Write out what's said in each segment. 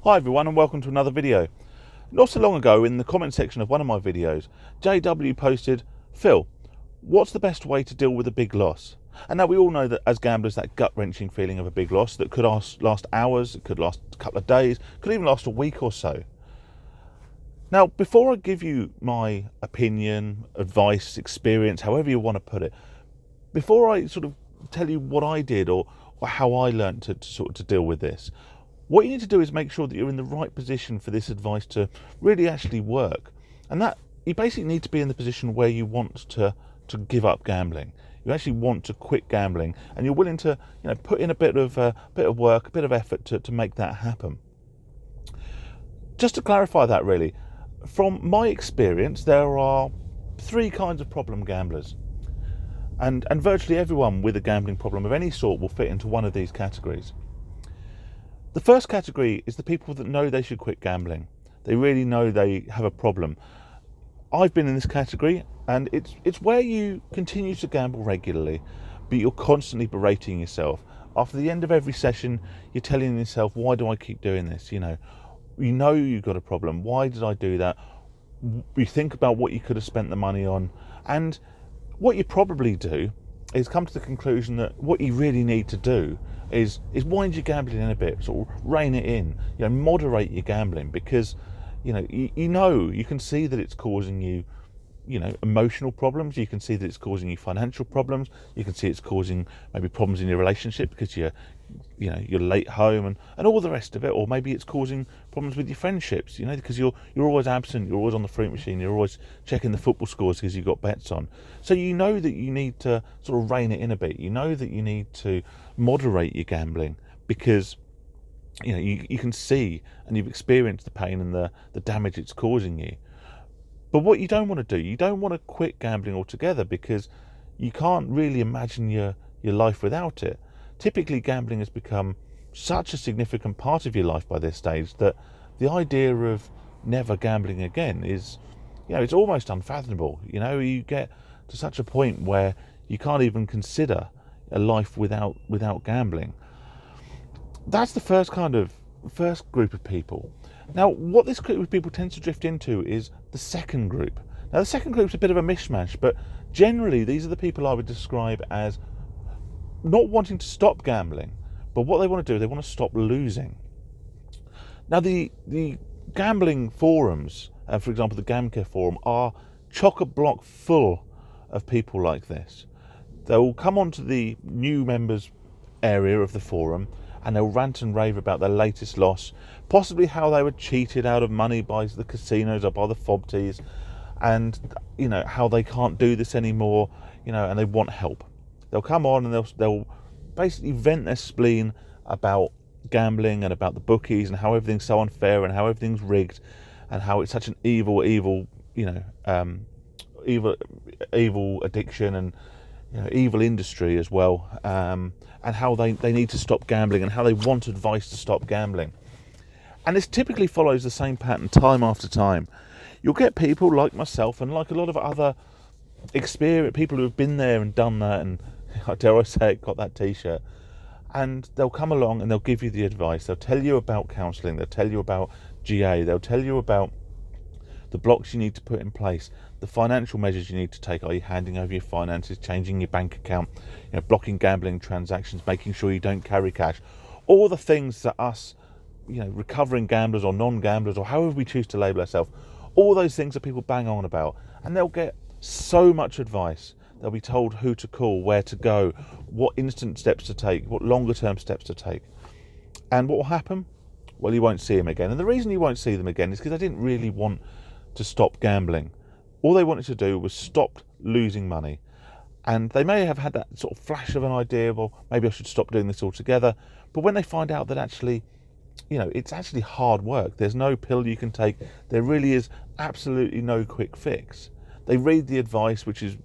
Hi everyone and welcome to another video. Not so long ago in the comment section of one of my videos, JW posted, "Phil, what's the best way to deal with a big loss?" And now we all know that as gamblers, that gut-wrenching feeling of a big loss that could last hours, it could last a couple of days, could even last a week or so. Now, before I give you my opinion, advice, experience, however you want to put it, before I sort of tell you what I did or how I learned to deal with this, what you need to do is make sure that you're in the right position for this advice to really actually work. And that you basically need to be in the position where you want to give up gambling. You actually want to quit gambling, and you're willing to put in a bit of work, a bit of effort to make that happen. Just to clarify that, really, from my experience, there are three kinds of problem gamblers. And virtually everyone with a gambling problem of any sort will fit into one of these categories. The first category is the people that know they should quit gambling. They really know they have a problem. I've been in this category, and it's where you continue to gamble regularly, but you're constantly berating yourself. After the end of every session, you're telling yourself, why do I keep doing this? You know you've got a problem. Why did I do that? You think about what you could have spent the money on, and what you probably do is come to the conclusion that what you really need to do is wind your gambling in a bit, sort of rein it in, moderate your gambling, because you can see that it's causing you emotional problems. You can see that it's causing you financial problems. You can see it's causing maybe problems in your relationship because you're late home and all the rest of it. Or maybe it's causing problems with your friendships, because you're always absent, you're always on the fruit machine, you're always checking the football scores because you've got bets on. So you know that you need to sort of rein it in a bit. You know that you need to moderate your gambling because you can see and you've experienced the pain and the damage it's causing you. But what you don't want to do, you don't want to quit gambling altogether, because you can't really imagine your life without it. Typically, gambling has become such a significant part of your life by this stage that the idea of never gambling again is, it's almost unfathomable. You get to such a point where you can't even consider a life without gambling. That's the first group of people. Now, what this group of people tends to drift into is the second group. Now, the second group's a bit of a mishmash, but generally these are the people I would describe as not wanting to stop gambling, but what they want to do, they want to stop losing. Now, the gambling forums, for example, the Gamcare forum, are chock-a-block full of people like this. They'll come onto the new members area of the forum and they'll rant and rave about their latest loss, possibly how they were cheated out of money by the casinos or by the FOBTs, and how they can't do this anymore, and they want help. They'll come on and they'll basically vent their spleen about gambling and about the bookies and how everything's so unfair and how everything's rigged and how it's such an evil addiction and evil industry as well, and how they need to stop gambling and how they want advice to stop gambling. And this typically follows the same pattern time after time. You'll get people like myself and like a lot of other experienced people who have been there and done that and, dare I say it, got that t-shirt, and they'll come along and they'll give you the advice. They'll tell you about counselling, they'll tell you about GA, they'll tell you about the blocks you need to put in place, the financial measures you need to take, are you handing over your finances, changing your bank account, blocking gambling transactions, making sure you don't carry cash, all the things that us, recovering gamblers or non-gamblers or however we choose to label ourselves, all those things that people bang on about, and they'll get so much advice. They'll be told who to call, where to go, what instant steps to take, what longer term steps to take. And what will happen? Well, you won't see them again. And the reason you won't see them again is because they didn't really want to stop gambling. All they wanted to do was stop losing money. And they may have had that sort of flash of an idea of, well, maybe I should stop doing this altogether. But when they find out that actually, it's actually hard work, there's no pill you can take, there really is absolutely no quick fix. They read the advice, which is,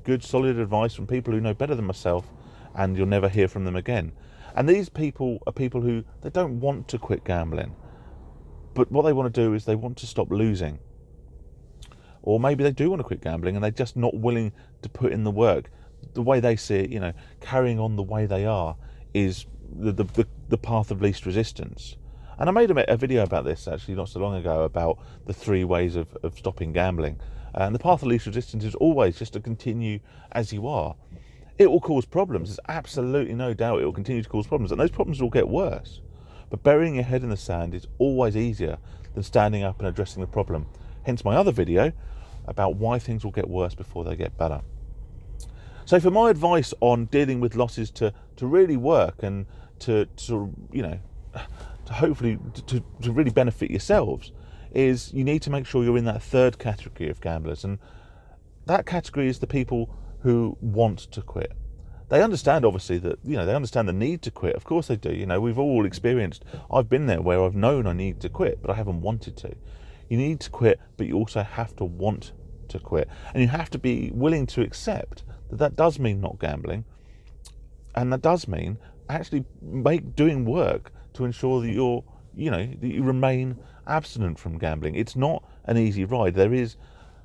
good, solid advice from people who know better than myself, and you'll never hear from them again. And these people are people who, they don't want to quit gambling. But what they want to do is they want to stop losing. Or maybe they do want to quit gambling and they're just not willing to put in the work. The way they see it, carrying on the way they are is the path of least resistance. And I made a video about this actually not so long ago, about the 3 ways of stopping gambling. And the path of least resistance is always just to continue as you are. It will cause problems. There's absolutely no doubt it will continue to cause problems, and those problems will get worse. But burying your head in the sand is always easier than standing up and addressing the problem. Hence my other video about why things will get worse before they get better. So for my advice on dealing with losses to really work and to hopefully to really benefit yourselves, is you need to make sure you're in that 3rd category of gamblers. And that category is the people who want to quit. They understand, obviously, that, they understand the need to quit. Of course they do. We've all experienced, I've been there where I've known I need to quit, but I haven't wanted to. You need to quit, but you also have to want to quit. And you have to be willing to accept that does mean not gambling. And that does mean actually doing work to ensure that that you remain abstinent from gambling. It's not an easy ride. There is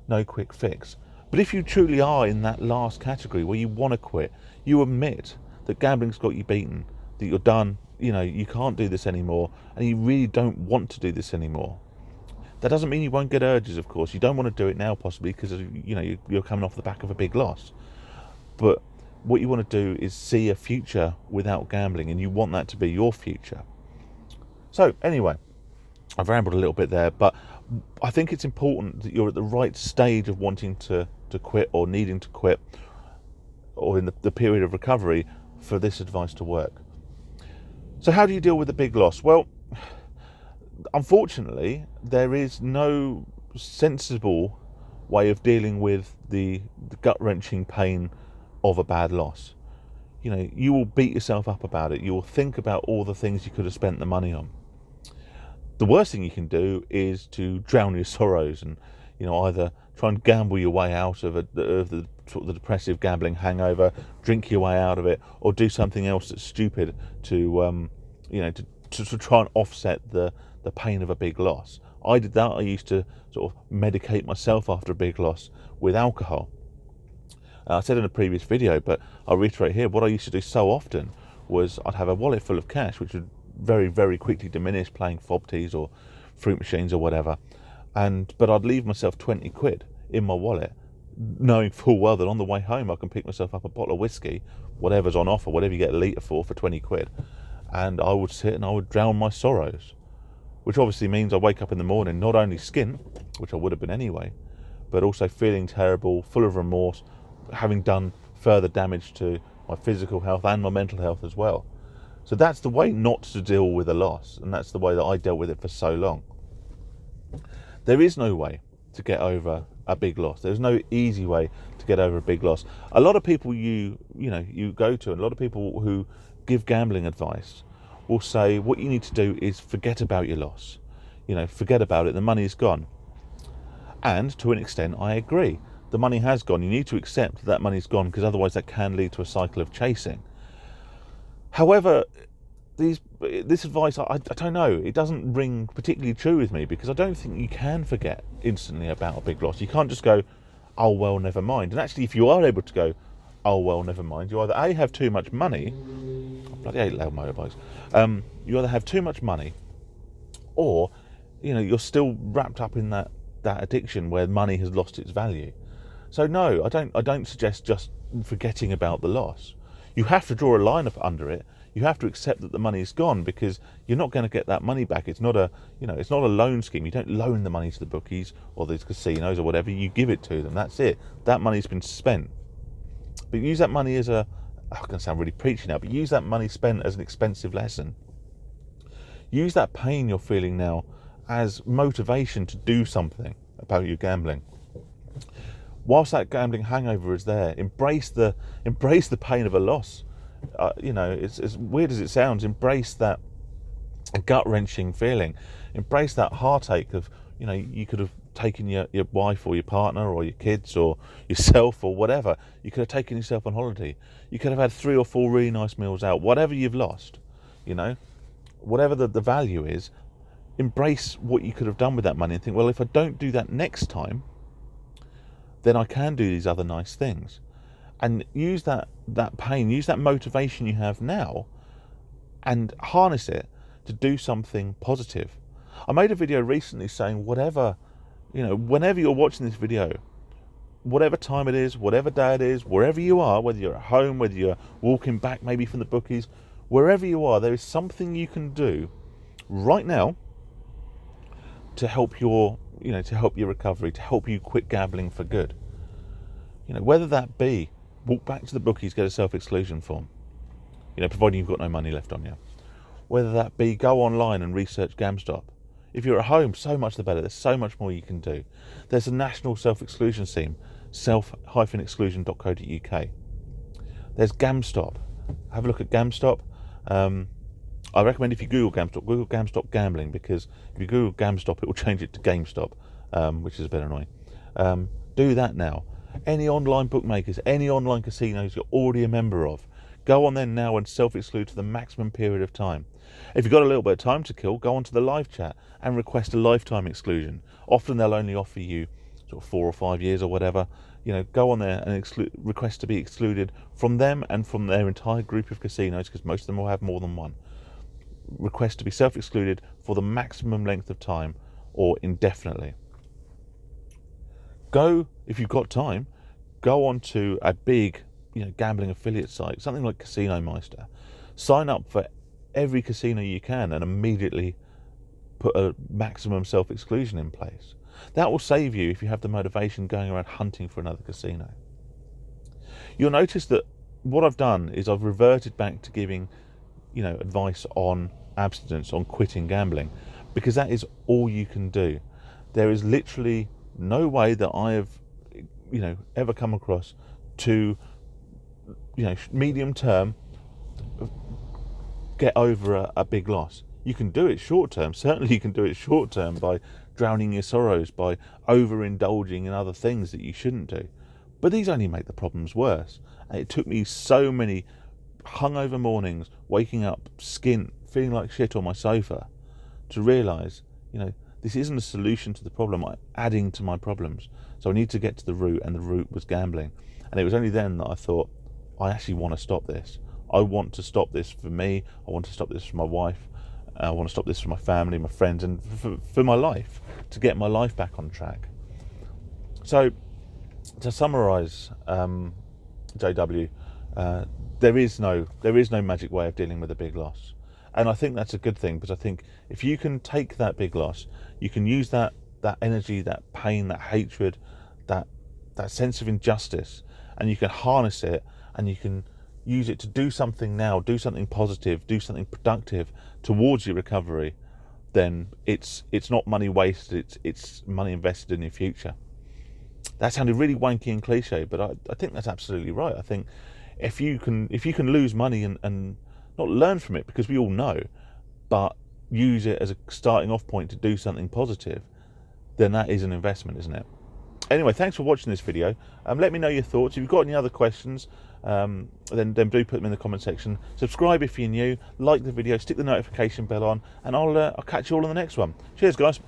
no quick fix. But if you truly are in that last category where you want to quit, you admit that gambling's got you beaten, that you're done, you can't do this anymore, and you really don't want to do this anymore. That doesn't mean you won't get urges, of course. You don't want to do it now, possibly, because you're coming off the back of a big loss. But what you want to do is see a future without gambling, and you want that to be your future. So anyway, I've rambled a little bit there, but I think it's important that you're at the right stage of wanting to quit, or needing to quit, or in the period of recovery for this advice to work. So how do you deal with a big loss? Well, unfortunately, there is no sensible way of dealing with the gut-wrenching pain of a bad loss. You will beat yourself up about it. You will think about all the things you could have spent the money on. The worst thing you can do is to drown your sorrows and, either try and gamble your way out of the depressive gambling hangover, drink your way out of it, or do something else that's stupid to try and offset the pain of a big loss. I did that. I used to sort of medicate myself after a big loss with alcohol. I said in a previous video, but I'll reiterate here, what I used to do so often was I'd have a wallet full of cash, which would very, very quickly diminish playing fob teas or fruit machines or whatever. But I'd leave myself 20 quid in my wallet, knowing full well that on the way home I can pick myself up a bottle of whiskey, whatever's on offer, whatever you get a litre for 20 quid. And I would sit and I would drown my sorrows, which obviously means I wake up in the morning not only skint, which I would have been anyway, but also feeling terrible, full of remorse, having done further damage to my physical health and my mental health as well. So that's the way not to deal with a loss, and that's the way that I dealt with it for so long. There is no way to get over a big loss. There's no easy way to get over a big loss. A lot of people you go to, and a lot of people who give gambling advice will say what you need to do is forget about your loss. Forget about it. The money's gone. And to an extent, I agree. The money has gone. You need to accept that money's gone, because otherwise that can lead to a cycle of chasing. However, this advice, I don't know, it doesn't ring particularly true with me, because I don't think you can forget instantly about a big loss. You can't just go, oh, well, never mind. And actually, if you are able to go, oh, well, never mind, you either A, have too much money, I bloody hate loud motorbikes, you either have too much money, or, you're still wrapped up in that addiction where money has lost its value. So no, I don't suggest just forgetting about the loss. You have to draw a line up under it. You have to accept that the money's gone, because you're not going to get that money back. It's not a loan scheme. You don't loan the money to the bookies or these casinos or whatever. You give it to them. That's it. That money's been spent. But use that money as I'm going to sound really preachy now, but use that money spent as an expensive lesson. Use that pain you're feeling now as motivation to do something about your gambling. Whilst that gambling hangover is there, embrace the pain of a loss. It's as weird as it sounds. Embrace that gut-wrenching feeling. Embrace that heartache of, you could have taken your wife or your partner or your kids or yourself or whatever. You could have taken yourself on holiday. You could have had 3 or 4 really nice meals out. Whatever you've lost, whatever the value is, embrace what you could have done with that money and think, well, if I don't do that next time, then I can do these other nice things. And use that pain, use that motivation you have now, and harness it to do something positive. I made a video recently saying whenever you're watching this video, whatever time it is, whatever day it is, wherever you are, whether you're at home, whether you're walking back maybe from the bookies, wherever you are, there is something you can do right now to help your recovery, to help you quit gambling for good. Whether that be walk back to the bookies, get a self-exclusion form, providing you've got no money left on you. Whether that be go online and research GamStop. If you're at home, so much the better. There's so much more you can do. There's a national self-exclusion scheme, self-exclusion.co.uk. There's GamStop. Have a look at GamStop. I recommend if you Google GamStop gambling, because if you Google GamStop, it will change it to GameStop, which is a bit annoying. Do that now. Any online bookmakers, any online casinos you're already a member of, go on there now and self-exclude for the maximum period of time. If you've got a little bit of time to kill, go onto the live chat and request a lifetime exclusion. Often they'll only offer you sort of 4 or 5 years or whatever. Go on there and request to be excluded from them and from their entire group of casinos, because most of them will have more than one. Request to be self-excluded for the maximum length of time or indefinitely. If you've got time, go on to a big gambling affiliate site, something like Casino Meister. Sign up for every casino you can and immediately put a maximum self-exclusion in place. That will save you if you have the motivation going around hunting for another casino. You'll notice that what I've done is I've reverted back to giving advice on abstinence, on quitting gambling, because that is all you can do. There is literally no way that I have ever come across to medium term get over a big loss. You can do it short term. Certainly you can do it short term by drowning your sorrows, by overindulging in other things that you shouldn't do. But these only make the problems worse. And it took me so many hungover mornings, waking up skint, feeling like shit on my sofa, to realise, this isn't a solution to the problem. I'm adding to my problems. So I need to get to the root, and the root was gambling. And it was only then that I thought, I actually want to stop this. I want to stop this for me. I want to stop this for my wife. I want to stop this for my family, my friends, and for my life, to get my life back on track. So, to summarise, JW, there is no magic way of dealing with a big loss. And I think that's a good thing, because I think if you can take that big loss, you can use that energy, that pain, that hatred, that sense of injustice, and you can harness it, and you can use it to do something now, do something positive, do something productive towards your recovery, then it's not money wasted, it's money invested in your future. That sounded really wanky and cliche, but I think that's absolutely right. I think if you can lose money and not learn from it, because we all know, but use it as a starting off point to do something positive, then that is an investment, isn't it? Anyway, thanks for watching this video. Let me know your thoughts. If you've got any other questions, then do put them in the comment section. Subscribe if you're new, like the video, stick the notification bell on, and I'll catch you all in the next one. Cheers, guys.